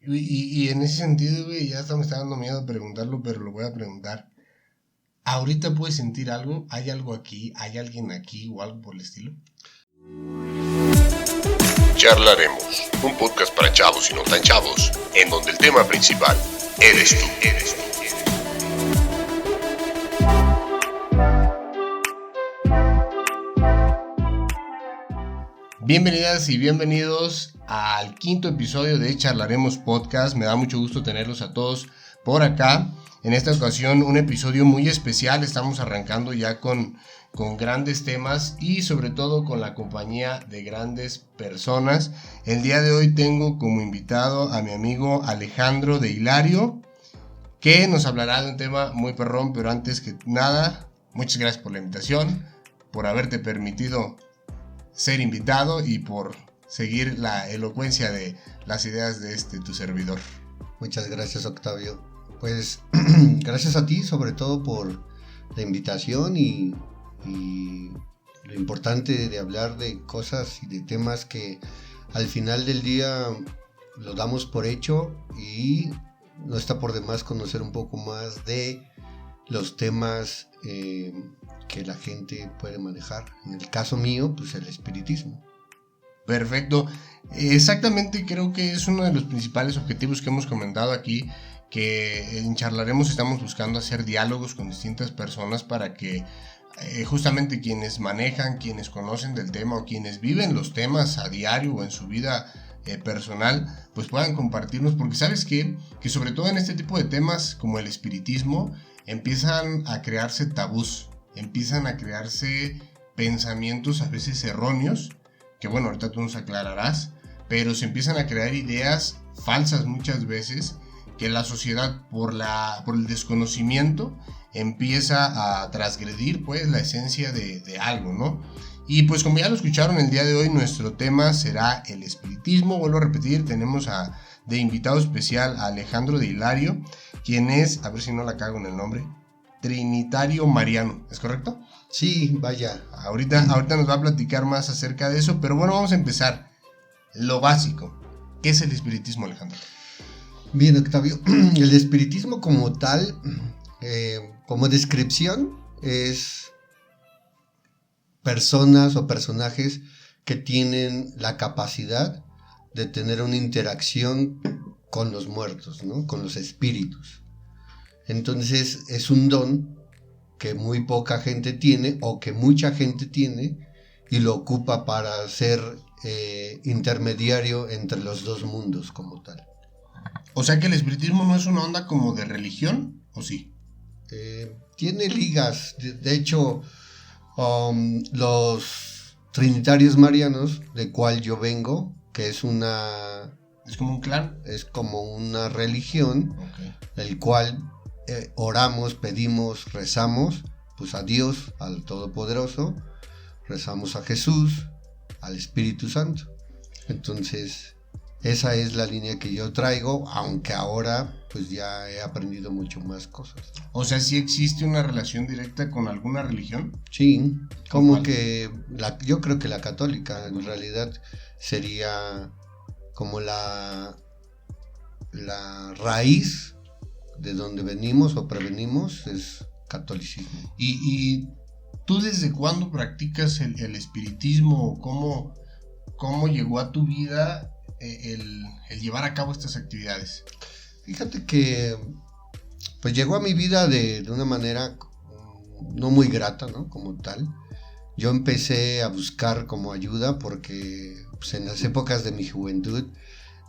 Y en ese sentido, güey, ya hasta me está dando miedo preguntarlo, pero lo voy a preguntar. ¿Ahorita puedes sentir algo? ¿Hay algo aquí? ¿Hay alguien aquí o algo por el estilo? Charlaremos, un podcast para chavos y no tan chavos, en donde el tema principal eres tú. Bienvenidas y bienvenidos al quinto episodio de Charlaremos Podcast. Me da mucho gusto tenerlos a todos por acá. En esta ocasión un episodio muy especial. Estamos arrancando ya con grandes temas y sobre todo con la compañía de grandes personas. El día de hoy tengo como invitado a mi amigo Alejandro de Hilario, que nos hablará de un tema muy perrón, pero antes que nada, muchas gracias por la invitación, por haberte permitido ser invitado y por seguir la elocuencia de las ideas de tu servidor. Muchas gracias, Octavio. Pues gracias a ti sobre todo por la invitación y lo importante de hablar de cosas y de temas que al final del día lo damos por hecho, y no está por demás conocer un poco más de los temas que la gente puede manejar. En el caso mío, pues el espiritismo. Perfecto. Exactamente, creo que es uno de los principales objetivos que hemos comentado aquí, que en Charlaremos estamos buscando hacer diálogos con distintas personas para que justamente quienes manejan, quienes conocen del tema o quienes viven los temas a diario o en su vida personal, pues puedan compartirnos, porque sabes que sobre todo en este tipo de temas como el espiritismo empiezan a crearse tabús, empiezan a crearse pensamientos a veces erróneos, que bueno, ahorita tú nos aclararás, pero se empiezan a crear ideas falsas muchas veces, que la sociedad por el desconocimiento empieza a transgredir pues la esencia de algo, ¿no? Y pues como ya lo escucharon, el día de hoy nuestro tema será el espiritismo. Vuelvo a repetir, tenemos de invitado especial a Alejandro de Hilario, quien es, a ver si no la cago en el nombre, Trinitario Mariano, ¿es correcto? Sí, vaya. Ahorita nos va a platicar más acerca de eso, pero bueno, vamos a empezar. Lo básico, ¿qué es el espiritismo, Alejandro? Bien, Octavio, el espiritismo como tal, como descripción, es personas o personajes que tienen la capacidad de tener una interacción con los muertos, ¿no? Con los espíritus. Entonces es un don que muy poca gente tiene o que mucha gente tiene y lo ocupa para ser intermediario entre los dos mundos como tal. O sea que el espiritismo no es una onda como de religión, ¿o sí? Tiene ligas, de hecho, los Trinitarios Marianos, de cual yo vengo, que es ¿Es como un clan? Es como una religión, okay, el cual oramos, pedimos, rezamos, pues a Dios, al Todopoderoso, rezamos a Jesús, al Espíritu Santo. Entonces esa es la línea que yo traigo, aunque ahora pues ya he aprendido mucho más cosas. O sea, ¿sí existe una relación directa con alguna religión? Sí, como que yo creo que la católica en realidad sería como la raíz de donde venimos o prevenimos, es catolicismo. ¿Y tú desde cuándo practicas el espiritismo? ¿Cómo llegó a tu vida el llevar a cabo estas actividades? Fíjate que pues llegó a mi vida de una manera no muy grata, ¿no? Como tal. Yo empecé a buscar como ayuda porque pues, en las épocas de mi juventud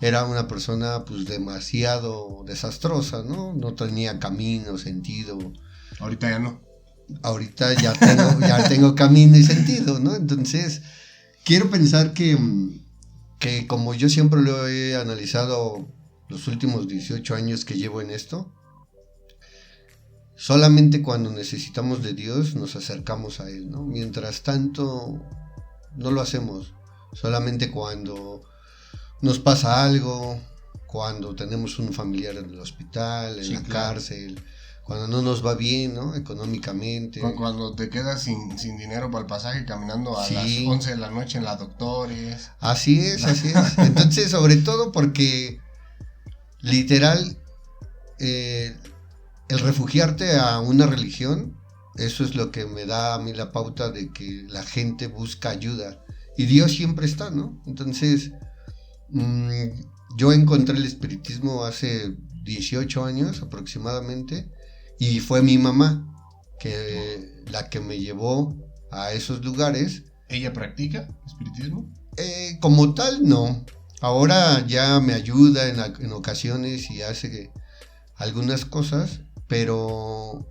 era una persona pues demasiado desastrosa, ¿no? No tenía camino, sentido. Ahorita ya no. Ahorita ya tengo camino y sentido, ¿no? Entonces, quiero pensar que como yo siempre lo he analizado los últimos 18 años que llevo en esto, solamente cuando necesitamos de Dios nos acercamos a Él, ¿no? Mientras tanto, no lo hacemos. Solamente cuando nos pasa algo, cuando tenemos un familiar en el hospital, en la cárcel, cuando no nos va bien, ¿no? Económicamente. Cuando te quedas sin dinero para el pasaje caminando a las 11 de la noche en la Doctores. Así es. Entonces, sobre todo porque literal, el refugiarte a una religión, eso es lo que me da a mí la pauta de que la gente busca ayuda. Y Dios siempre está, ¿no? Entonces, yo encontré el espiritismo hace 18 años aproximadamente, y fue mi mamá la que me llevó a esos lugares. ¿Ella practica espiritismo? Como tal, no. Ahora ya me ayuda en ocasiones y hace algunas cosas, pero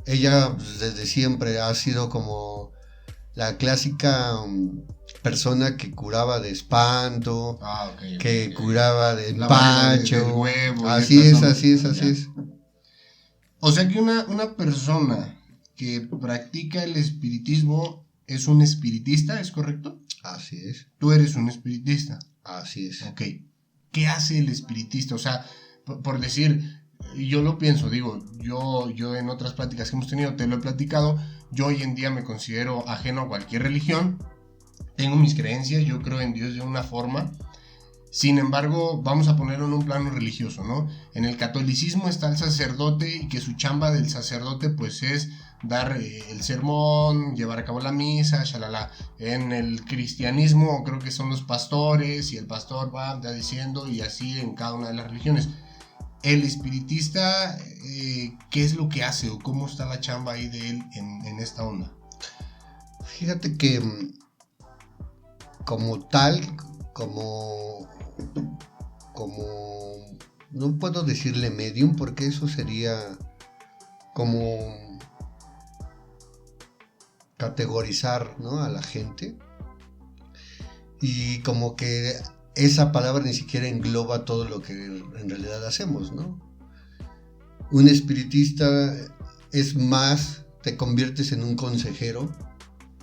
ella desde siempre ha sido como la clásica persona que curaba de espanto, que curaba de empacho. Huevo, así es. O sea que una persona que practica el espiritismo es un espiritista, ¿es correcto? Así es. Tú eres un espiritista. Así es. Ok. ¿Qué hace el espiritista? O sea, por decir, yo lo pienso, digo, yo en otras pláticas que hemos tenido te lo he platicado, yo hoy en día me considero ajeno a cualquier religión, tengo mis creencias, yo creo en Dios de una forma. Sin embargo, vamos a ponerlo en un plano religioso, ¿no? En el catolicismo está el sacerdote y que su chamba del sacerdote pues es dar el sermón, llevar a cabo la misa, shalala. En el cristianismo creo que son los pastores y el pastor va diciendo y así en cada una de las religiones. El espiritista, ¿qué es lo que hace o cómo está la chamba ahí de él en esta onda? Fíjate que como tal, como no puedo decirle medium porque eso sería como categorizar, ¿no?, a la gente, y como que esa palabra ni siquiera engloba todo lo que en realidad hacemos, ¿no? Un espiritista es más, te conviertes en un consejero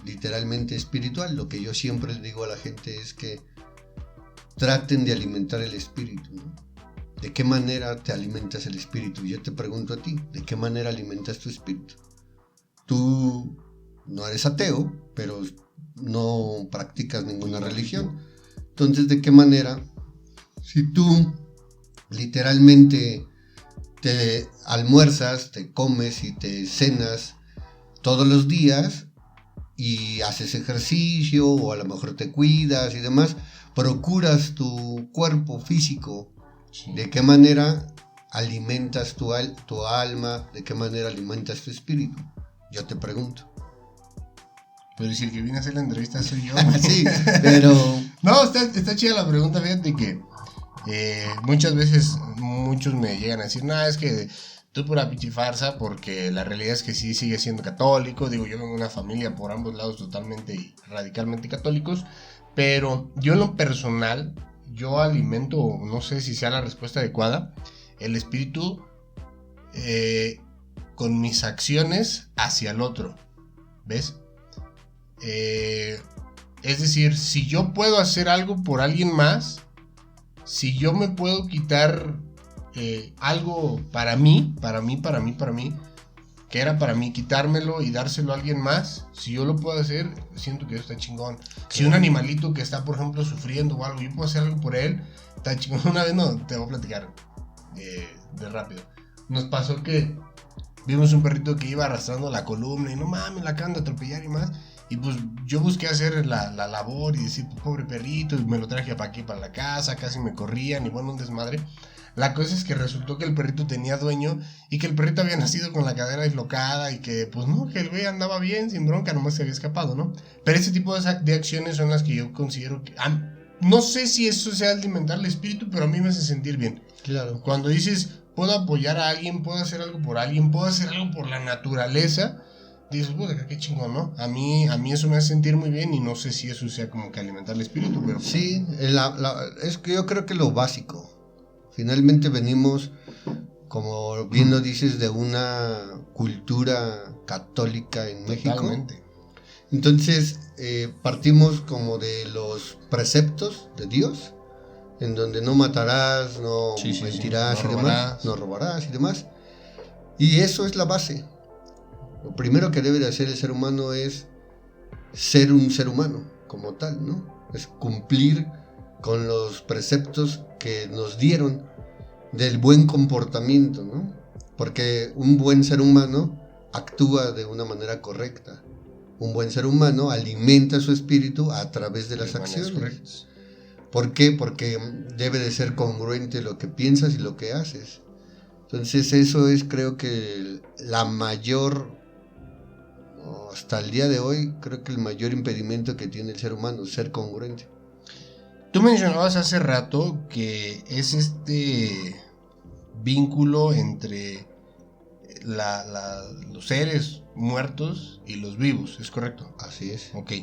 literalmente espiritual. Lo que yo siempre le digo a la gente es que traten de alimentar el espíritu, ¿no? ¿De qué manera te alimentas el espíritu? Yo te pregunto a ti, ¿de qué manera alimentas tu espíritu? Tú no eres ateo, pero no practicas ninguna religión. Entonces, ¿de qué manera? Si tú literalmente te almuerzas, te comes y te cenas todos los días y haces ejercicio o a lo mejor te cuidas y demás, procuras tu cuerpo físico, sí. ¿De qué manera alimentas tu alma? ¿De qué manera alimentas tu espíritu? Yo te pregunto. Pero si el que viene a hacer la entrevista soy yo. Sí, pero... No, está chida la pregunta, fíjate que muchas veces muchos me llegan a decir, no, es que tú pura pichifarsa, porque la realidad es que sí sigue siendo católico. Digo, yo vengo de una familia por ambos lados totalmente y radicalmente católicos, pero yo en lo personal, yo alimento, no sé si sea la respuesta adecuada, el espíritu con mis acciones hacia el otro, ¿ves? Es decir, si yo puedo hacer algo por alguien más, si yo me puedo quitar algo para mí, que era para mí, quitármelo y dárselo a alguien más, si yo lo puedo hacer, siento que eso está chingón. Si un animalito que está, por ejemplo, sufriendo o algo, yo puedo hacer algo por él, está chingón. Una vez, no, te voy a platicar de rápido. Nos pasó que vimos un perrito que iba arrastrando la columna y no mames, la acaban de atropellar y más. Y pues yo busqué hacer la labor y decir, pues, pobre perrito, y me lo traje para aquí, para la casa, casi me corrían y bueno, un desmadre. La cosa es que resultó que el perrito tenía dueño y que el perrito había nacido con la cadera dislocada y que pues no, que el güey andaba bien, sin bronca, nomás se había escapado, ¿no? Pero ese tipo de acciones son las que yo considero que... no sé si eso sea alimentar el espíritu, pero a mí me hace sentir bien. Claro. Cuando dices, puedo apoyar a alguien, puedo hacer algo por alguien, puedo hacer algo por la naturaleza... Dices, puta, qué chingón, ¿no? A mí eso me hace sentir muy bien y no sé si eso sea como que alimentar el espíritu, pero... Sí, es que yo creo que lo básico. Finalmente venimos, como bien lo dices, de una cultura católica en México. Totalmente. Entonces, partimos como de los preceptos de Dios, en donde no matarás, no mentirás y demás, no robarás y demás. Y eso es la base. Lo primero que debe de hacer el ser humano es ser un ser humano como tal, ¿no? Es cumplir con los preceptos que nos dieron del buen comportamiento, ¿no? Porque un buen ser humano actúa de una manera correcta. Un buen ser humano alimenta su espíritu a través de las acciones. ¿Por qué? Porque debe de ser congruente lo que piensas y lo que haces. Entonces eso es, creo que la mayor, hasta el día de hoy, creo que el mayor impedimento que tiene el ser humano, ser congruente. Tú mencionabas hace rato que es este vínculo entre los seres muertos y los vivos, ¿es correcto? Así es. Ok.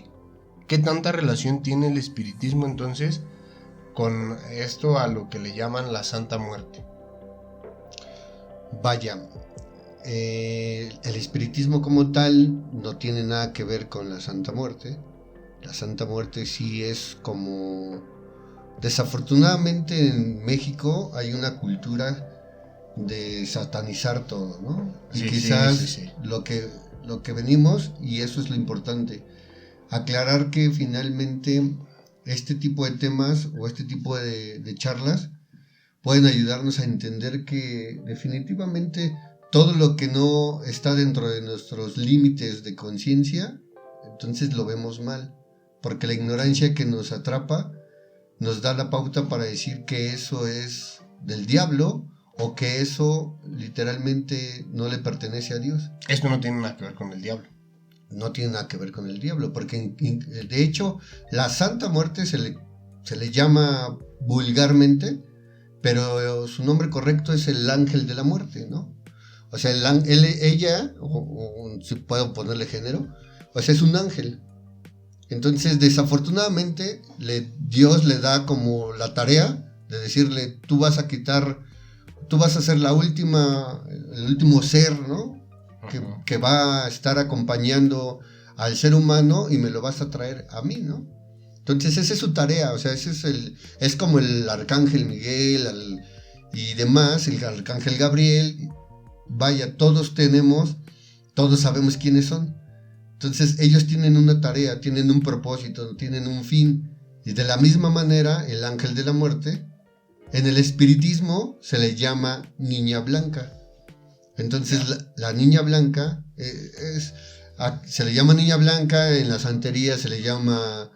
¿Qué tanta relación tiene el espiritismo entonces con esto a lo que le llaman la Santa Muerte? Vaya, el espiritismo como tal no tiene nada que ver con la Santa Muerte. La Santa Muerte sí es como... Desafortunadamente en México hay una cultura de satanizar todo, ¿no? Y Sí, quizás sí. Lo que venimos, y eso es lo importante, aclarar que finalmente este tipo de temas o este tipo de charlas pueden ayudarnos a entender que definitivamente todo lo que no está dentro de nuestros límites de conciencia, entonces lo vemos mal, porque la ignorancia que nos atrapa nos da la pauta para decir que eso es del diablo o que eso literalmente no le pertenece a Dios. Esto no tiene nada que ver con el diablo. No tiene nada que ver con el diablo, porque de hecho la Santa Muerte se le llama vulgarmente, pero su nombre correcto es el ángel de la muerte, ¿no? O sea, ella, o si puedo ponerle género, o sea, es un ángel. Entonces, desafortunadamente, Dios le da como la tarea de decirle, tú vas a ser el último ser, ¿no? Que va a estar acompañando al ser humano y me lo vas a traer a mí, ¿no? Entonces, esa es su tarea, o sea, es como el arcángel Miguel y demás, el arcángel Gabriel. Vaya, todos sabemos quiénes son. Entonces ellos tienen una tarea, tienen un propósito, tienen un fin. Y de la misma manera, el ángel de la muerte, en el espiritismo se le llama niña blanca. Entonces la niña blanca se le llama niña blanca, en la santería se le llama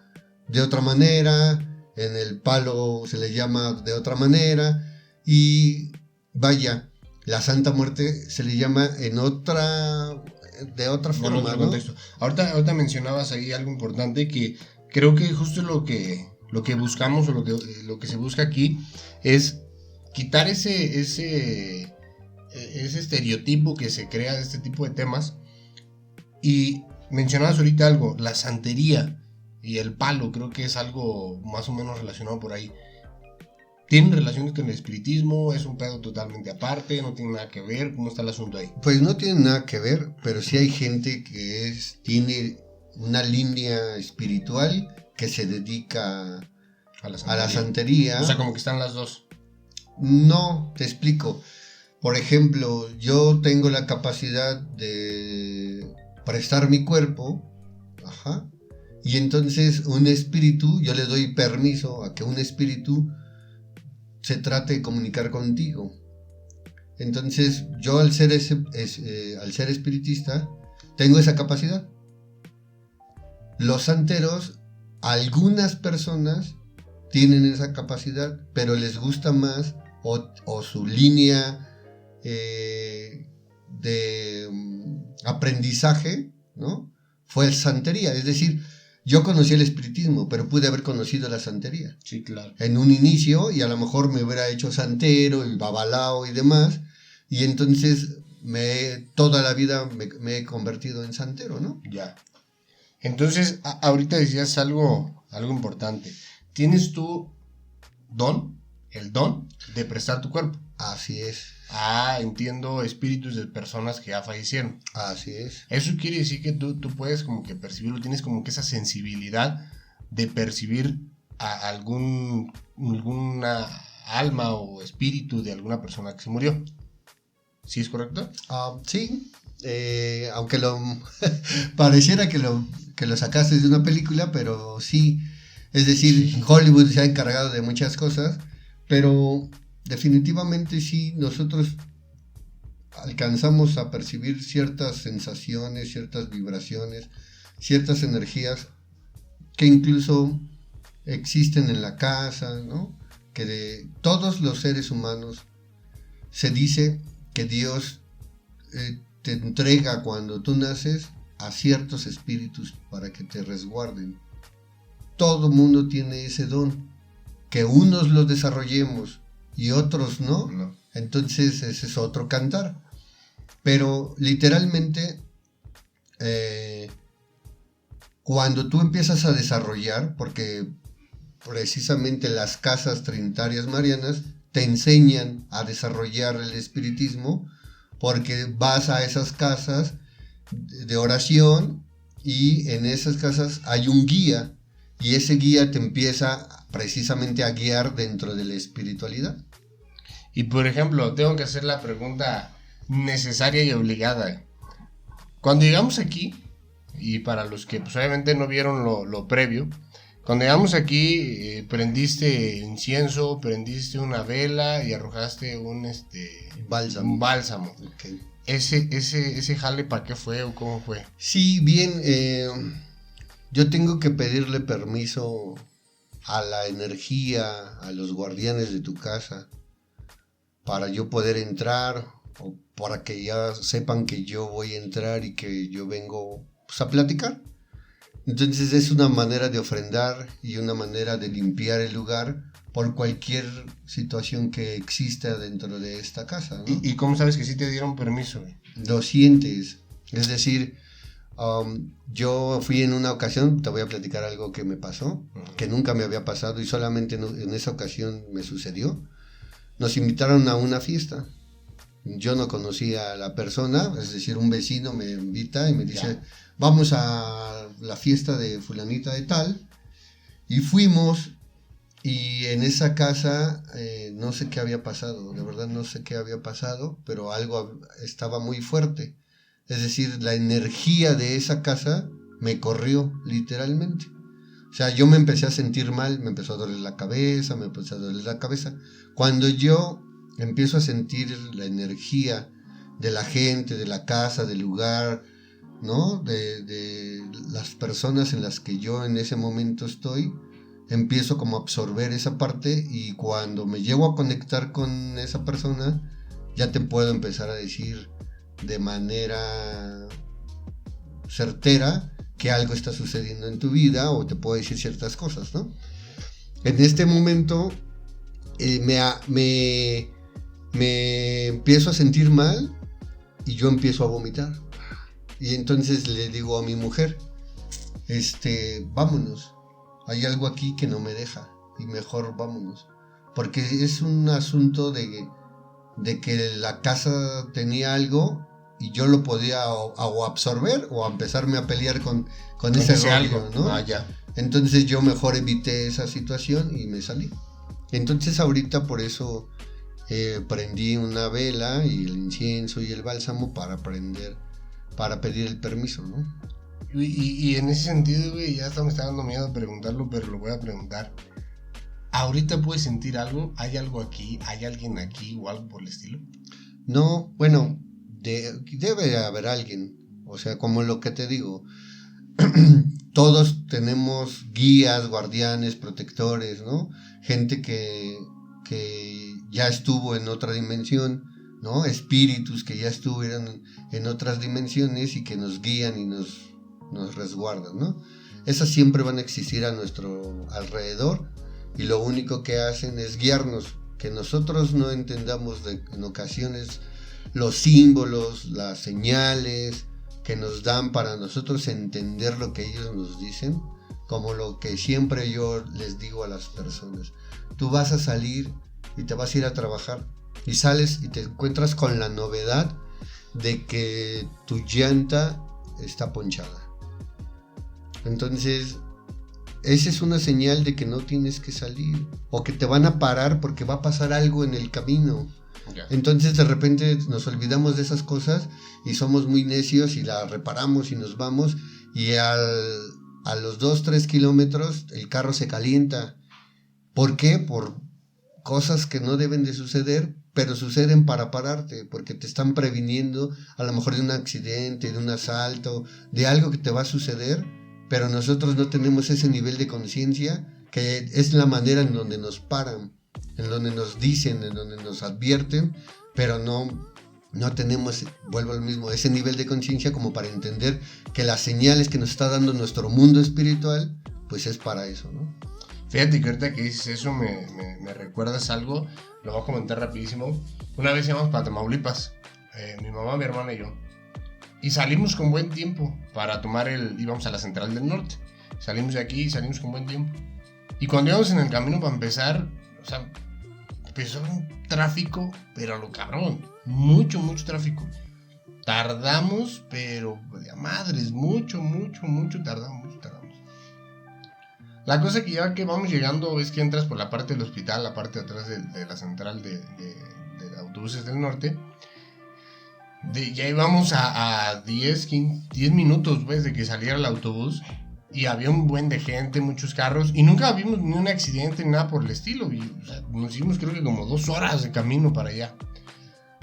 de otra manera, en el palo se le llama de otra manera. Y vaya, la Santa Muerte se le llama de otra forma, otro ¿no? contexto. Ahorita mencionabas ahí algo importante que creo que justo lo que buscamos o lo que se busca aquí es quitar ese estereotipo que se crea de este tipo de temas. Y mencionabas ahorita algo, la santería y el palo, creo que es algo más o menos relacionado por ahí. ¿Tienen relaciones con el espiritismo? ¿Es un pedo totalmente aparte? ¿No tiene nada que ver? ¿Cómo está el asunto ahí? Pues no tiene nada que ver, pero sí hay gente que tiene una línea espiritual que se dedica a la santería. O sea, como que están las dos. No, te explico. Por ejemplo, yo tengo la capacidad de prestar mi cuerpo, y entonces un espíritu, yo le doy permiso a que un espíritu se trate de comunicar contigo. Entonces yo al ser espiritista tengo esa capacidad. Los santeros, algunas personas tienen esa capacidad, pero les gusta más o su línea de aprendizaje, ¿no? Fue santería. Es decir, yo conocí el espiritismo, pero pude haber conocido la santería. Sí, claro. En un inicio, y a lo mejor me hubiera hecho santero, el babalao y demás, y entonces toda la vida me he convertido en santero, ¿no? Ya. Entonces, ahorita decías algo importante. ¿Tienes tú el don de prestar tu cuerpo? Así es. Entiendo, espíritus de personas que ya fallecieron. Así es. Eso quiere decir que tú puedes como que percibirlo, tienes como que esa sensibilidad de percibir a alguna alma o espíritu de alguna persona que se murió. ¿Sí es correcto? Sí, aunque pareciera que lo sacaste de una película, pero sí. Es decir, Hollywood se ha encargado de muchas cosas, pero definitivamente sí, nosotros alcanzamos a percibir ciertas sensaciones, ciertas vibraciones, ciertas energías que incluso existen en la casa, ¿no? Que de todos los seres humanos se dice que Dios te entrega cuando tú naces a ciertos espíritus para que te resguarden. Todo mundo tiene ese don, que unos lo desarrollemos y otros no. Entonces ese es otro cantar. Pero literalmente cuando tú empiezas a desarrollar, porque precisamente las casas trinitarias marianas te enseñan a desarrollar el espiritismo, porque vas a esas casas de oración y en esas casas hay un guía, y ese guía te empieza precisamente a guiar dentro de la espiritualidad. Y por ejemplo, tengo que hacer la pregunta necesaria y obligada. Cuando llegamos aquí, y para los que pues, obviamente no vieron lo previo, cuando llegamos aquí, prendiste incienso, prendiste una vela y arrojaste un bálsamo. Okay. Ese jale, ¿para qué fue o cómo fue? Sí, bien, yo tengo que pedirle permiso a la energía, a los guardianes de tu casa, para yo poder entrar, o para que ya sepan que yo voy a entrar y que yo vengo pues, a platicar. Entonces es una manera de ofrendar y una manera de limpiar el lugar por cualquier situación que exista dentro de esta casa, ¿no? ¿Y cómo sabes que sí te dieron permiso? Lo sientes. Es decir, yo fui en una ocasión, te voy a platicar algo que me pasó, que nunca me había pasado y solamente en esa ocasión me sucedió. Nos invitaron a una fiesta. Yo no conocía a la persona, es decir, un vecino me invita y me dice, vamos a la fiesta de fulanita de tal, y fuimos, y en esa casa no sé qué había pasado, de verdad no sé qué había pasado, pero algo estaba muy fuerte, es decir, la energía de esa casa me corrió literalmente. O sea, yo me empecé a sentir mal, me empezó a doler la cabeza, Cuando yo empiezo a sentir la energía de la gente, de la casa, del lugar, ¿no? De las personas en las que yo en ese momento estoy, empiezo como a absorber esa parte, y cuando me llego a conectar con esa persona, ya te puedo empezar a decir de manera certera que algo está sucediendo en tu vida, o te puedo decir ciertas cosas, ¿no? En este momento me empiezo a sentir mal y yo empiezo a vomitar. Y entonces le digo a mi mujer, vámonos, hay algo aquí que no me deja y mejor vámonos. Porque es un asunto de que la casa tenía algo y yo lo podía o absorber o a empezarme a pelear con ese rollo, ¿no? Entonces yo mejor evité esa situación y me salí. Entonces ahorita por eso prendí una vela y el incienso y el bálsamo para pedir el permiso, ¿no? Y en ese sentido, güey, ya hasta me está dando miedo preguntarlo, pero lo voy a preguntar. ¿Ahorita puedes sentir algo? ¿Hay algo aquí? ¿Hay alguien aquí o algo por el estilo? No, bueno, debe haber alguien. O sea, como lo que te digo, todos tenemos guías, guardianes, protectores, ¿no? Gente que ya estuvo en otra dimensión, ¿no? Espíritus que ya estuvieron en otras dimensiones y que nos guían y nos resguardan, ¿no? Esas siempre van a existir a nuestro alrededor, y lo único que hacen es guiarnos, que nosotros no entendamos en ocasiones los símbolos, las señales que nos dan para nosotros entender lo que ellos nos dicen, como lo que siempre yo les digo a las personas. Tú vas a salir y te vas a ir a trabajar y sales y te encuentras con la novedad de que tu llanta está ponchada. Entonces, esa es una señal de que no tienes que salir, o que te van a parar porque va a pasar algo en el camino. Entonces de repente nos olvidamos de esas cosas y somos muy necios y la reparamos y nos vamos, y a los 2-3 kilómetros el carro se calienta. ¿Por qué? cosas que no deben de suceder, pero suceden para pararte, porque te están previniendo a lo mejor de un accidente, de un asalto, de algo que te va a suceder, pero nosotros no tenemos ese nivel de conciencia, que es la manera en donde nos paran, en donde nos dicen, en donde nos advierten, pero no tenemos, vuelvo al mismo, ese nivel de conciencia como para entender que las señales que nos está dando nuestro mundo espiritual, pues es para eso, ¿no? Fíjate que ahorita que dices eso me recuerdas algo, lo voy a comentar rapidísimo. Una vez íbamos para Tamaulipas, mi mamá, mi hermana y yo, y salimos con buen tiempo para tomar íbamos a la Central del Norte. Salimos de aquí y salimos con buen tiempo. Y cuando íbamos en el camino para empezar, o sea, empezó un tráfico, pero a lo cabrón, mucho tráfico. Tardamos, pero de madres, mucho tardamos. La cosa que ya que vamos llegando es que entras por la parte del hospital, la parte de atrás de la central de autobuses del norte. Ya íbamos a 10 minutos pues, de que saliera el autobús. Y había un buen de gente, muchos carros. Y nunca vimos ni un accidente ni nada por el estilo. Y, o sea, nos hicimos creo que como 2 horas de camino para allá.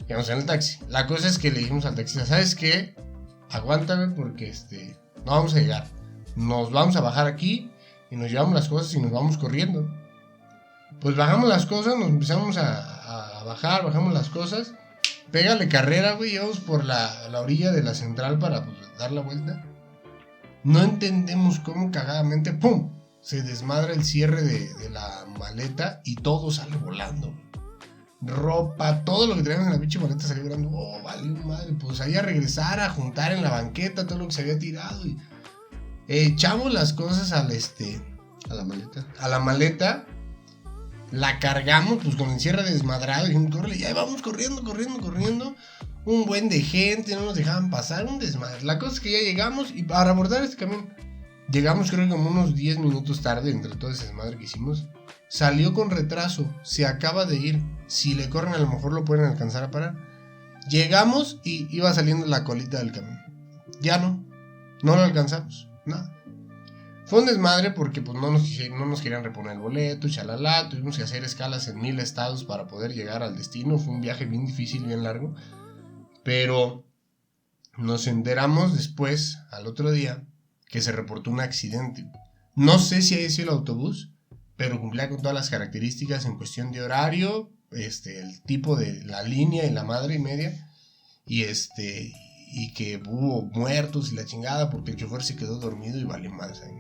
Íbamos en el taxi. La cosa es que le dijimos al taxista, ¿sabes qué? Aguántame porque no vamos a llegar. Nos vamos a bajar aquí y nos llevamos las cosas y nos vamos corriendo. Pues bajamos las cosas, nos empezamos a bajar, bajamos las cosas. Pégale carrera, güey, íbamos por la orilla de la central para pues, dar la vuelta. No entendemos cómo cagadamente, ¡pum!, se desmadra el cierre de la maleta y todo sale volando. Ropa, todo lo que traíamos en la pinche maleta salió volando. Oh, vale, madre, pues ahí a regresar, a juntar en la banqueta todo lo que se había tirado. Y echamos las cosas a la maleta, la cargamos pues con el cierre desmadrado y dijimos, córrele, ya vamos corriendo. Un buen de gente, no nos dejaban pasar, un desmadre. La cosa es que ya llegamos y para abordar este camión, llegamos creo que como unos 10 minutos tarde entre todo ese desmadre que hicimos. Salió con retraso, se acaba de ir. Si le corren a lo mejor lo pueden alcanzar a parar. Llegamos y iba saliendo la colita del camión. Ya no lo alcanzamos, nada. Fue un desmadre porque pues no nos querían reponer el boleto, chalala. Tuvimos que hacer escalas en 1000 estados para poder llegar al destino. Fue un viaje bien difícil, bien largo. Pero nos enteramos después, al otro día, que se reportó un accidente. No sé si haya sido el autobús, pero cumplía con todas las características en cuestión de horario, el tipo de la línea y la madre y media, y que hubo muertos y la chingada porque el chofer se quedó dormido y vale más ahí.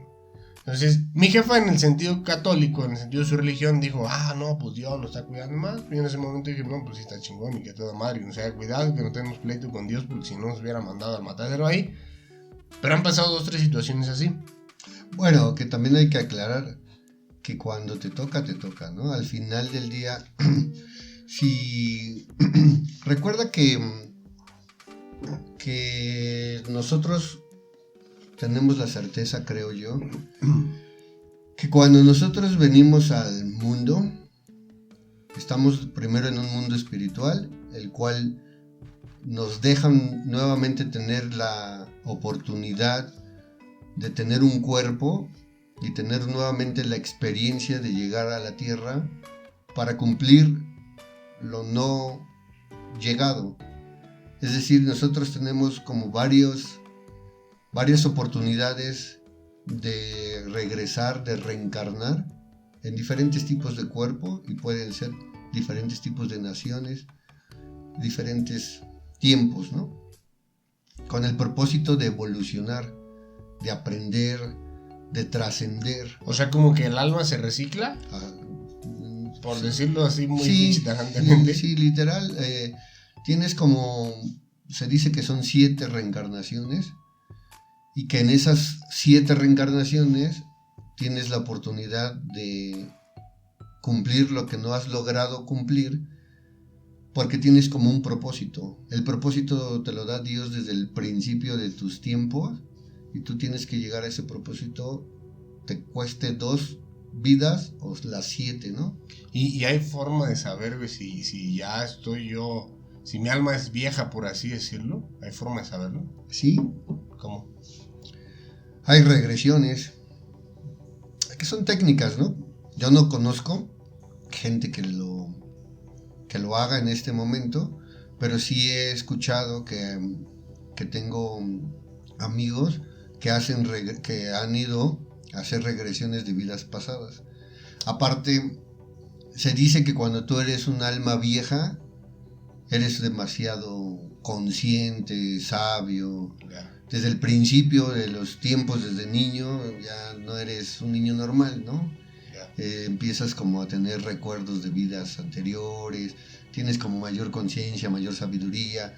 Entonces, mi jefa en el sentido católico, en el sentido de su religión, dijo, no, pues Dios lo está cuidando más. Y en ese momento dije, no, pues sí está chingón y que toda madre, que nos haya cuidado, que no tenemos pleito con Dios, porque si no nos hubiera mandado al matadero ahí. Pero han pasado 2-3 situaciones así. Bueno, que también hay que aclarar que cuando te toca, ¿no? Al final del día, si recuerda que nosotros tenemos la certeza, creo yo, que cuando nosotros venimos al mundo, estamos primero en un mundo espiritual, el cual nos dejan nuevamente tener la oportunidad de tener un cuerpo y tener nuevamente la experiencia de llegar a la tierra para cumplir lo no llegado. Es decir, nosotros tenemos como varias oportunidades de regresar, de reencarnar en diferentes tipos de cuerpo, y pueden ser diferentes tipos de naciones, diferentes tiempos, ¿no? Con el propósito de evolucionar, de aprender, de trascender. O sea, como que el alma se recicla, por decirlo así muy tajantemente. Sí, literal. Tienes como, se dice que son 7 reencarnaciones, y que en esas 7 reencarnaciones tienes la oportunidad de cumplir lo que no has logrado cumplir, porque tienes como un propósito. El propósito te lo da Dios desde el principio de tus tiempos, y tú tienes que llegar a ese propósito, te cueste 2 vidas o las 7, ¿no? Y hay forma de saber si ya estoy yo, si mi alma es vieja, por así decirlo. ¿Hay forma de saberlo? Sí. ¿Cómo? Hay regresiones, que son técnicas, ¿no? Yo no conozco gente que lo haga en este momento, pero sí he escuchado que tengo amigos que han ido a hacer regresiones de vidas pasadas. Aparte, se dice que cuando tú eres un alma vieja, eres demasiado consciente, sabio. Desde el principio de los tiempos, desde niño, ya no eres un niño normal, ¿no? Empiezas como a tener recuerdos de vidas anteriores, tienes como mayor conciencia, mayor sabiduría.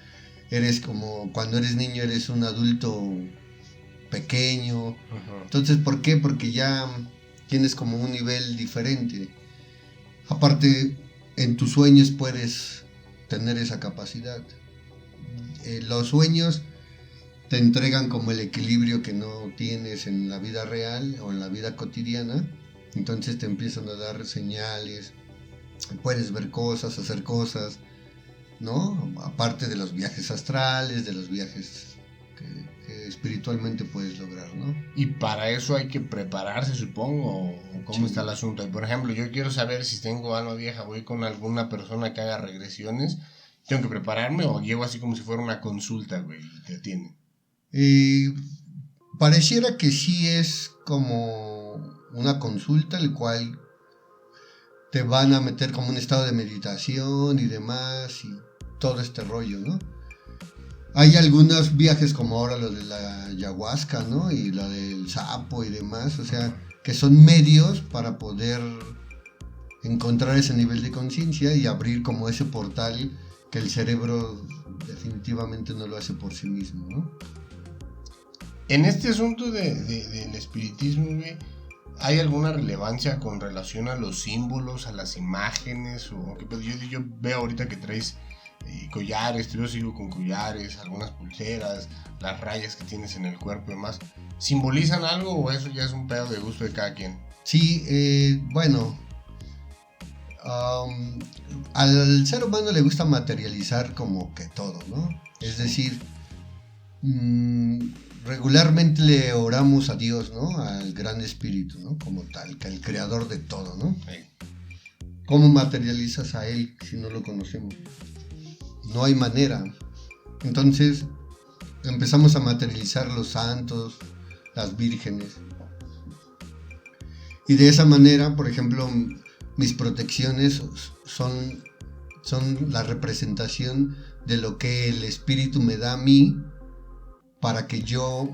Eres como, cuando eres niño, eres un adulto pequeño. Entonces, ¿por qué? Porque ya tienes como un nivel diferente. Aparte, en tus sueños puedes tener esa capacidad. Los sueños te entregan como el equilibrio que no tienes en la vida real o en la vida cotidiana. Entonces te empiezan a dar señales, puedes ver cosas, hacer cosas, ¿no? Aparte de los viajes astrales, de los viajes que espiritualmente puedes lograr, ¿no? Y para eso hay que prepararse, supongo, o cómo está el asunto. Y por ejemplo, yo quiero saber si tengo alma vieja, voy con alguna persona que haga regresiones, ¿tengo que prepararme o llevo así como si fuera una consulta, güey, y te atienden? Pareciera que sí es como una consulta, el cual te van a meter como un estado de meditación y demás, y todo este rollo, ¿no? Hay algunos viajes como ahora lo de la ayahuasca, ¿no? Y lo del sapo y demás, o sea, que son medios para poder encontrar ese nivel de conciencia y abrir como ese portal que el cerebro definitivamente no lo hace por sí mismo, ¿no? En este asunto del espiritismo, güey, ¿hay alguna relevancia con relación a los símbolos, a las imágenes? O pues yo veo ahorita que traes collares, yo sigo con collares, algunas pulseras, las rayas que tienes en el cuerpo y demás. ¿Simbolizan algo o eso ya es un pedo de gusto de cada quien? Sí, bueno, al ser humano le gusta materializar como que todo, ¿no? Es decir, regularmente le oramos a Dios, ¿no? Al gran espíritu, ¿no? Como tal, que el creador de todo, ¿no? Sí. ¿Cómo materializas a él si no lo conocemos? No hay manera. Entonces empezamos a materializar los santos, las vírgenes. Y de esa manera, por ejemplo, mis protecciones son la representación de lo que el espíritu me da a mí, para que yo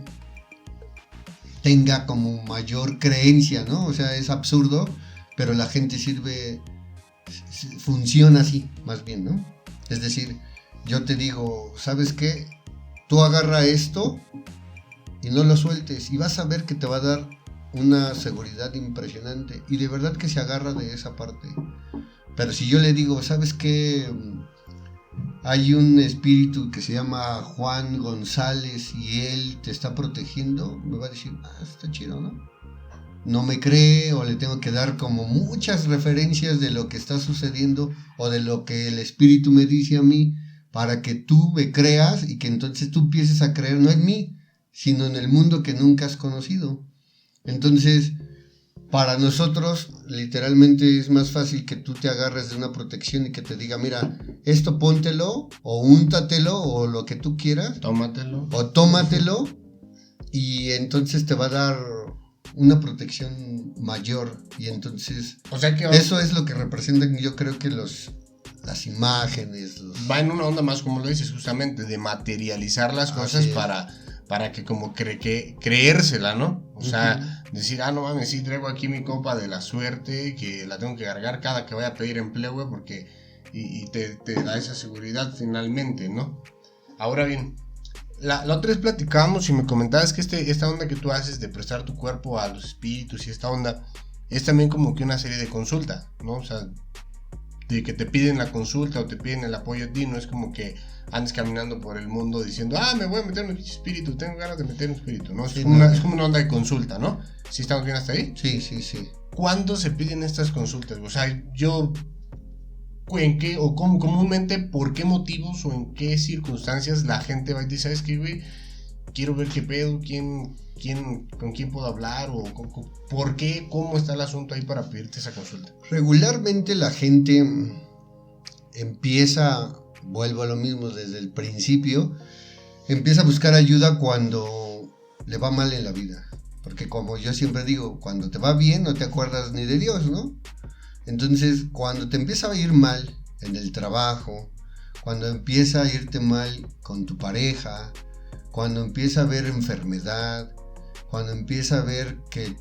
tenga como mayor creencia, ¿no? O sea, es absurdo, pero la gente funciona así, más bien, ¿no? Es decir, yo te digo, ¿sabes qué? Tú agarra esto y no lo sueltes y vas a ver que te va a dar una seguridad impresionante, y de verdad que se agarra de esa parte. Pero si yo le digo, ¿sabes qué? Hay un espíritu que se llama Juan González y él te está protegiendo, me va a decir, está chido, ¿no? No me cree, o le tengo que dar como muchas referencias de lo que está sucediendo o de lo que el espíritu me dice a mí, para que tú me creas y que entonces tú empieces a creer no en mí, sino en el mundo que nunca has conocido. Entonces, para nosotros, literalmente es más fácil que tú te agarres de una protección y que te diga, mira, esto póntelo, o úntatelo, o lo que tú quieras. Tómatelo. O tómatelo, y entonces te va a dar una protección mayor. Y entonces, o sea que eso es lo que representan, yo creo que las imágenes. Va en una onda más, como lo dices, justamente, de materializar las cosas para que como creérsela, ¿no? O sea, decir, no mames, sí traigo aquí mi copa de la suerte, que la tengo que cargar cada que vaya a pedir empleo, güey, porque y te da esa seguridad finalmente, ¿no? Ahora bien, la otra vez platicábamos y me comentabas que esta onda que tú haces de prestar tu cuerpo a los espíritus y esta onda es también como que una serie de consulta, ¿no? O sea, de que te piden la consulta o te piden el apoyo a ti, no es como que andes caminando por el mundo diciendo, me voy a meter un espíritu, tengo ganas de meter un espíritu, ¿no? Es como una onda de consulta, ¿no? ¿Sí estamos bien hasta ahí? Sí. ¿Cuándo se piden estas consultas? O sea, ¿en qué, o comúnmente, por qué motivos o en qué circunstancias la gente va y dice, ¿sabes qué, güey? quiero ver qué pedo, con quién puedo hablar, o por qué, cómo está el asunto ahí para pedirte esa consulta. Regularmente la gente empieza, vuelvo a lo mismo desde el principio, empieza a buscar ayuda cuando le va mal en la vida. Porque como yo siempre digo, cuando te va bien no te acuerdas ni de Dios, ¿no? Entonces, cuando te empieza a ir mal en el trabajo, cuando empieza a irte mal con tu pareja, cuando empieza a haber enfermedad, cuando empieza a ver que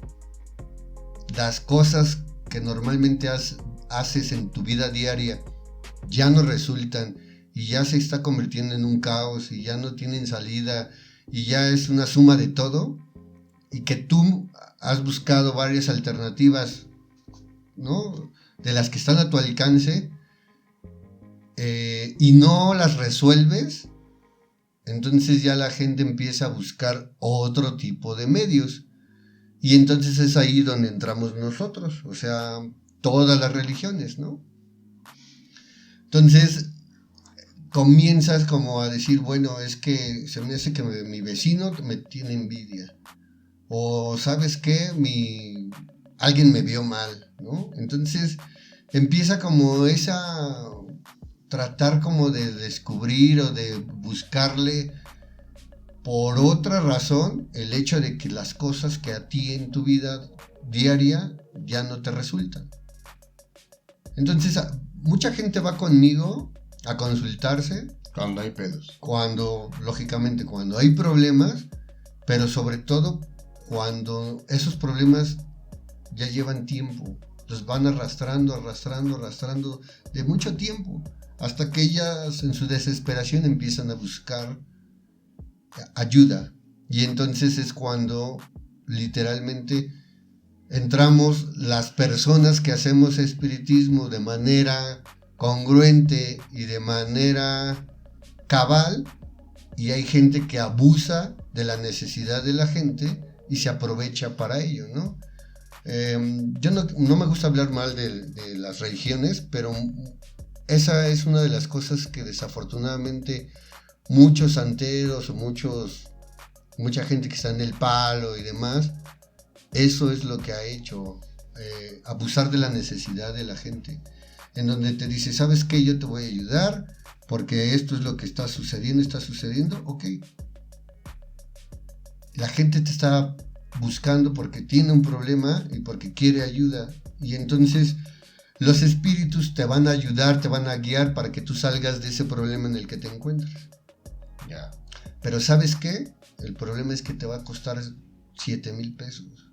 las cosas que normalmente haces en tu vida diaria ya no resultan y ya se está convirtiendo en un caos y ya no tienen salida y ya es una suma de todo, y que tú has buscado varias alternativas, ¿no?, de las que están a tu alcance, y no las resuelves, entonces ya la gente empieza a buscar otro tipo de medios, y entonces es ahí donde entramos nosotros, o sea, todas las religiones, ¿no? Entonces comienzas como a decir, bueno, es que se me hace que mi vecino me tiene envidia, o ¿sabes qué? Alguien me vio mal, ¿no? Entonces empieza como tratar como de descubrir o de buscarle por otra razón el hecho de que las cosas que a ti en tu vida diaria ya no te resultan. Entonces mucha gente va conmigo a consultarse cuando hay pedos, lógicamente cuando hay problemas, pero sobre todo cuando esos problemas ya llevan tiempo, los van arrastrando de mucho tiempo, hasta que ellas en su desesperación empiezan a buscar ayuda, y entonces es cuando literalmente entramos las personas que hacemos espiritismo de manera congruente y de manera cabal, y hay gente que abusa de la necesidad de la gente y se aprovecha para ello, ¿no? Yo no me gusta hablar mal de las religiones, pero esa es una de las cosas que desafortunadamente muchos santeros o mucha gente que está en el palo y demás, eso es lo que ha hecho, abusar de la necesidad de la gente, en donde te dice, ¿sabes qué? Yo te voy a ayudar porque esto es lo que está sucediendo, ok. La gente te está buscando porque tiene un problema y porque quiere ayuda, y entonces los espíritus te van a ayudar, te van a guiar para que tú salgas de ese problema en el que te encuentras. Ya. Pero ¿sabes qué? El problema es que te va a costar 7,000 pesos.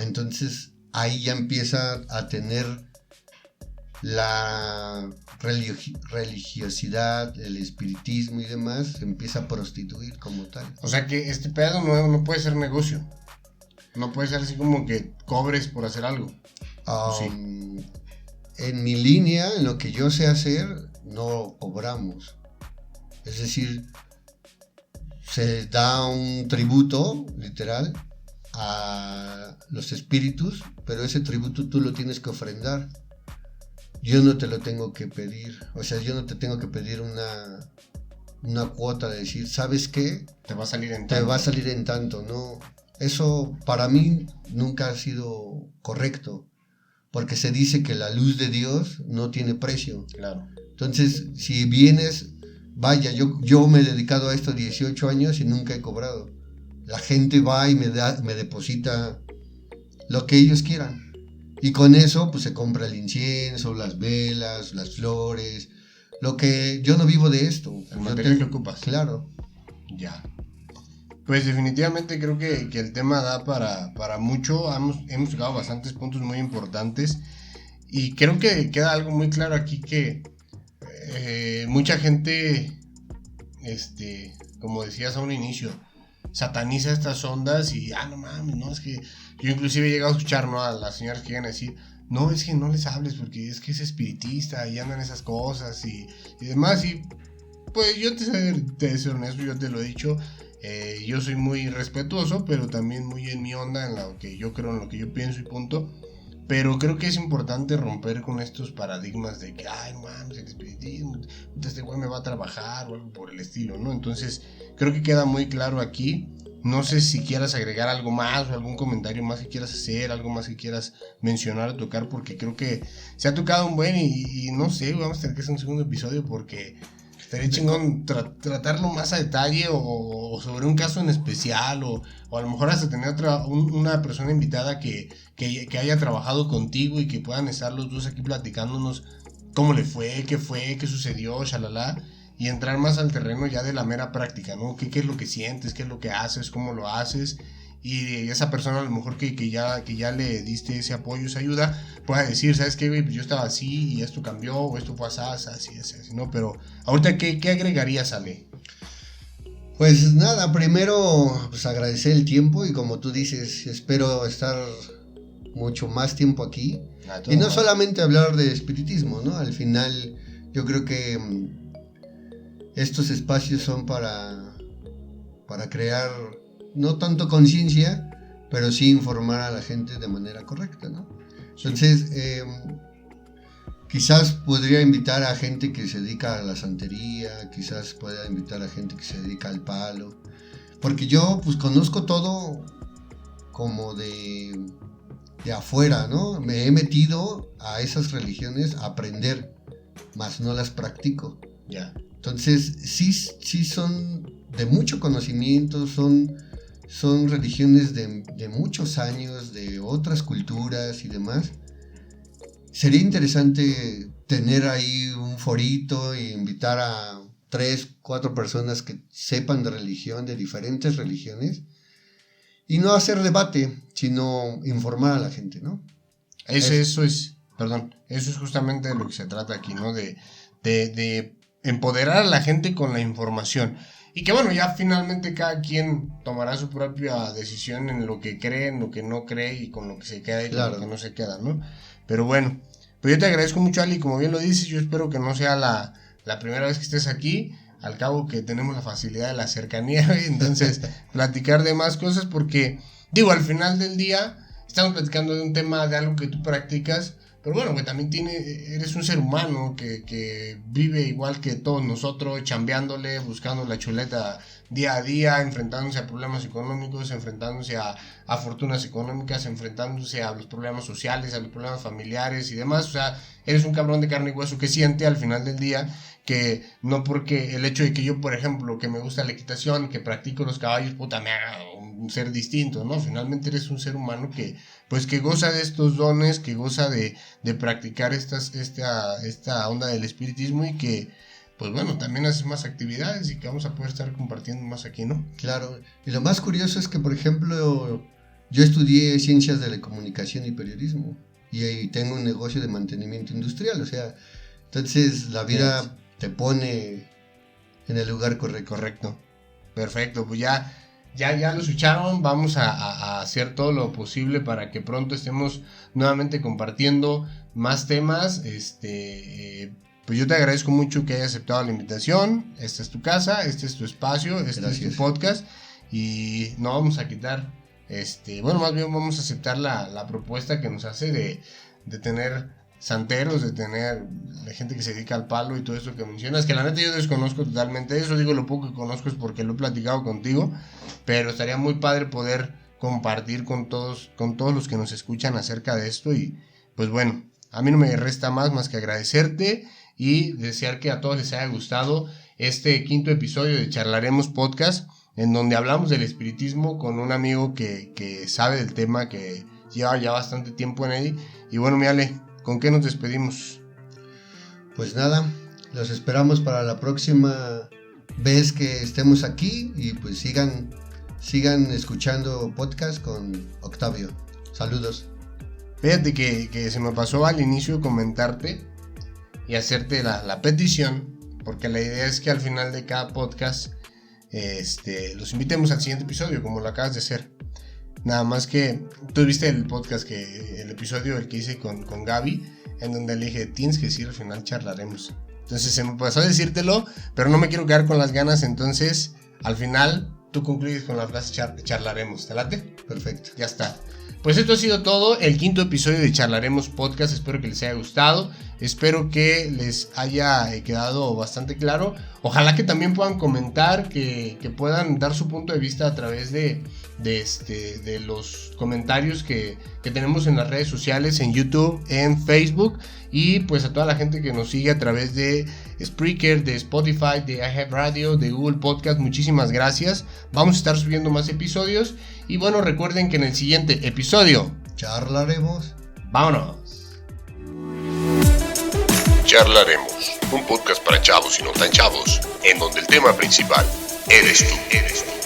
Entonces ahí ya empieza a tener la religiosidad, el espiritismo y demás, se empieza a prostituir como tal. O sea que este pedo no puede ser negocio. No puede ser así como que cobres por hacer algo. Sí. En mi línea, en lo que yo sé hacer, no cobramos. Es decir, se da un tributo, literal, a los espíritus, pero ese tributo tú lo tienes que ofrendar. Yo no te lo tengo que pedir. O sea, yo no te tengo que pedir una cuota de decir, ¿sabes qué? Te va a salir en tanto. No. Eso para mí nunca ha sido correcto, porque se dice que la luz de Dios no tiene precio. Claro. Entonces, si vienes, vaya, yo me he dedicado a esto 18 años y nunca he cobrado. La gente va y me deposita lo que ellos quieran. Y con eso, pues se compra el incienso, las velas, las flores, lo que yo no vivo de esto. El material que ocupas. Claro. Ya. Pues definitivamente creo que el tema da para mucho. Hemos tocado bastantes puntos muy importantes. Y creo que queda algo muy claro aquí, que mucha gente, como decías a un inicio, sataniza estas ondas y, no mames, no, es que yo inclusive he llegado a escuchar, ¿no?, a las señoras que llegan a decir, no, es que no les hables porque es que es espiritista y andan esas cosas y demás. Y pues yo te soy honesto, yo te lo he dicho, yo soy muy respetuoso, pero también muy en mi onda, en lo que yo creo, en lo que yo pienso y punto. Pero creo que es importante romper con estos paradigmas de que, no mames, el espiritismo, este güey me va a trabajar o algo por el estilo, ¿no? Entonces creo que queda muy claro aquí. No sé si quieras agregar algo más o algún comentario más que quieras hacer, algo más que quieras mencionar o tocar, porque creo que se ha tocado un buen y no sé, vamos a tener que hacer un segundo episodio porque estaría chingón tratarlo más a detalle o sobre un caso en especial o a lo mejor hasta tener una persona invitada que haya trabajado contigo y que puedan estar los dos aquí platicándonos cómo le fue, qué sucedió, shalala. Y entrar más al terreno ya de la mera práctica, ¿no? ¿Qué es lo que sientes? ¿Qué es lo que haces? ¿Cómo lo haces? Y esa persona a lo mejor que ya le diste ese apoyo, esa ayuda, pueda decir, ¿sabes qué, güey? Pues yo estaba así y esto cambió, o esto fue así, ¿no? Pero ahorita, ¿qué agregarías, Ale? Pues nada, primero pues agradecer el tiempo y como tú dices, espero estar mucho más tiempo aquí. Y no solamente hablar de espiritismo, ¿no? Al final yo creo que estos espacios son para crear no tanto conciencia, pero sí informar a la gente de manera correcta, ¿no? Entonces, quizás podría invitar a gente que se dedica a la santería, quizás pueda invitar a gente que se dedica al palo, porque yo pues conozco todo como de afuera, ¿no? Me he metido a esas religiones a aprender, mas no las practico. Ya. Entonces, sí son de mucho conocimiento, son religiones de muchos años, de otras culturas y demás. Sería interesante tener ahí un forito e invitar a 3, 4 personas que sepan de religión, de diferentes religiones, y no hacer debate, sino informar a la gente, ¿no? Eso es justamente de lo que se trata aquí, ¿no? De empoderar a la gente con la información. Y que bueno, ya finalmente cada quien tomará su propia decisión en lo que cree, en lo que no cree y con lo que se queda y con lo que no se queda, ¿no? Pero bueno, pues yo te agradezco mucho, Ali, como bien lo dices, yo espero que no sea la primera vez que estés aquí, al cabo que tenemos la facilidad de la cercanía, entonces platicar de más cosas porque, digo, al final del día estamos platicando de un tema, de algo que tú practicas. Pero bueno, que también eres un ser humano que vive igual que todos nosotros, chambeándole, buscando la chuleta día a día, enfrentándose a problemas económicos, enfrentándose a fortunas económicas, enfrentándose a los problemas sociales, a los problemas familiares y demás. O sea, eres un cabrón de carne y hueso que siente al final del día que no porque el hecho de que yo, por ejemplo, que me gusta la equitación, que practico los caballos, puta, me haga un ser distinto, ¿no? Finalmente eres un ser humano que goza de estos dones, que goza de practicar esta onda del espiritismo y que, pues bueno, también haces más actividades y que vamos a poder estar compartiendo más aquí, ¿no? Claro, y lo más curioso es que, por ejemplo, yo estudié ciencias de la comunicación y periodismo y tengo un negocio de mantenimiento industrial, o sea, entonces la vida te pone en el lugar correcto. Perfecto, pues ya lo escucharon, vamos a hacer todo lo posible para que pronto estemos nuevamente compartiendo más temas. Pues yo te agradezco mucho que hayas aceptado la invitación. Esta es tu casa, este es tu espacio, este es tu podcast y no vamos a quitar, bueno, más bien vamos a aceptar la propuesta que nos hace de tener santeros, de tener gente que se dedica al palo y todo esto que mencionas, que la neta yo desconozco totalmente eso, digo, lo poco que conozco es porque lo he platicado contigo, pero estaría muy padre poder compartir con todos los que nos escuchan acerca de esto y pues bueno, a mí no me resta más que agradecerte y desear que a todos les haya gustado este 5º episodio de Charlaremos Podcast, en donde hablamos del espiritismo con un amigo que sabe del tema, que lleva ya bastante tiempo en él. Y bueno, mi Ale, ¿con qué nos despedimos? Pues nada, los esperamos para la próxima vez que estemos aquí y pues sigan escuchando podcast con Octavio. Saludos. Fíjate que se me pasó al inicio comentarte y hacerte la petición, porque la idea es que al final de cada podcast los invitemos al siguiente episodio, como lo acabas de hacer. Nada más que tú viste el podcast, el episodio el que hice con Gaby, en donde le dije, tienes que decir al final charlaremos. Entonces se me pasó a decírtelo, pero no me quiero quedar con las ganas, entonces al final tú concluyes con la frase charlaremos. ¿Te late? Perfecto. Ya está. Pues esto ha sido todo, el 5º episodio de Charlaremos Podcast, espero que les haya gustado, Espero que les haya quedado bastante claro. Ojalá que también puedan comentar, que puedan dar su punto de vista a través de los comentarios que tenemos en las redes sociales, en YouTube, en Facebook. Y pues a toda la gente que nos sigue a través de Spreaker, de Spotify, de iHeartRadio, de Google Podcast, muchísimas gracias. Vamos a estar subiendo más episodios. Y bueno, recuerden que en el siguiente episodio charlaremos. ¡Vámonos! Charlaremos, un podcast para chavos y no tan chavos, en donde el tema principal eres tú.